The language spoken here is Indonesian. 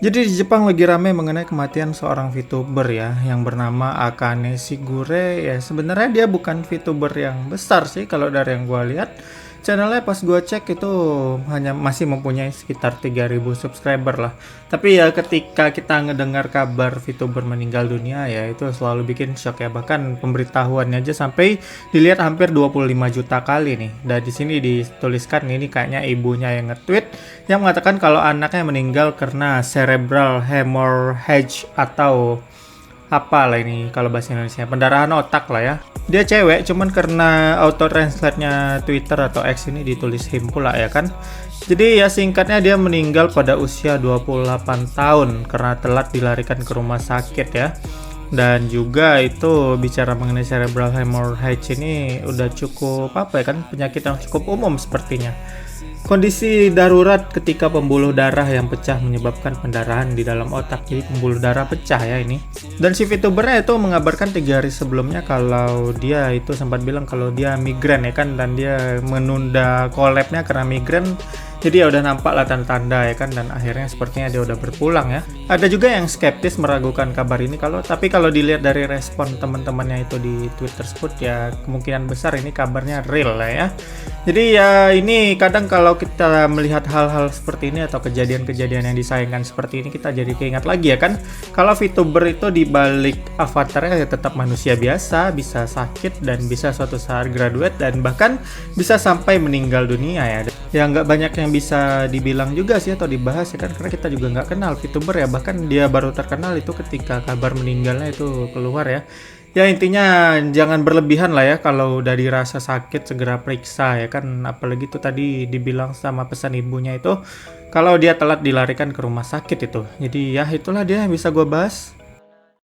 Jadi di Jepang lagi rame mengenai kematian seorang VTuber ya yang bernama Akane Shigure. Ya sebenarnya dia bukan VTuber yang besar sih kalau dari yang gua lihat. Channelnya pas gua cek itu hanya masih mempunyai sekitar 3.000 subscriber lah. Tapi ya ketika kita ngedengar kabar VTuber meninggal dunia ya itu selalu bikin shock ya. Bahkan pemberitahuannya aja sampai dilihat hampir 25 juta kali nih. Dan di sini dituliskan ini kayaknya ibunya yang nge-tweet yang mengatakan kalau anaknya meninggal karena cerebral hemorrhage atau apalah ini kalau bahasa Indonesia pendarahan otak lah ya. Dia cewek cuman karena auto translate-nya Twitter atau X ini ditulis him pula ya kan. Jadi ya singkatnya dia meninggal pada usia 28 tahun karena telat dilarikan ke rumah sakit ya. Dan juga itu bicara mengenai cerebral hemorrhage ini udah cukup apa ya kan penyakit yang cukup umum sepertinya. Kondisi darurat ketika pembuluh darah yang pecah menyebabkan pendarahan di dalam otak. Jadi pembuluh darah pecah ya ini. Dan si VTubernya itu mengabarkan 3 hari sebelumnya kalau dia itu sempat bilang kalau dia migrain ya kan. Dan dia menunda collab-nya karena migrain. Jadi ya udah nampak lah tanda-tanda ya kan. Dan akhirnya sepertinya dia udah berpulang ya. Ada juga yang skeptis meragukan kabar ini tapi kalau dilihat dari respon teman-temannya itu di tweet tersebut ya kemungkinan besar ini kabarnya real lah ya. Jadi ya ini kadang kalau kita melihat hal-hal seperti ini atau kejadian-kejadian yang disayangkan seperti ini kita jadi keingat lagi ya kan kalau VTuber itu di balik avatarnya ya tetap manusia biasa, bisa sakit dan bisa suatu saat graduate dan bahkan bisa sampai meninggal dunia ya. Ya nggak banyak yang bisa dibilang juga sih atau dibahas ya kan karena kita juga nggak kenal VTuber ya, bahkan dia baru terkenal itu ketika kabar meninggalnya itu keluar ya. Ya intinya jangan berlebihan lah ya kalau udah dirasa sakit segera periksa ya kan, apalagi tuh tadi dibilang sama pesan ibunya itu kalau dia telat dilarikan ke rumah sakit itu. Jadi ya itulah dia yang bisa gue bahas.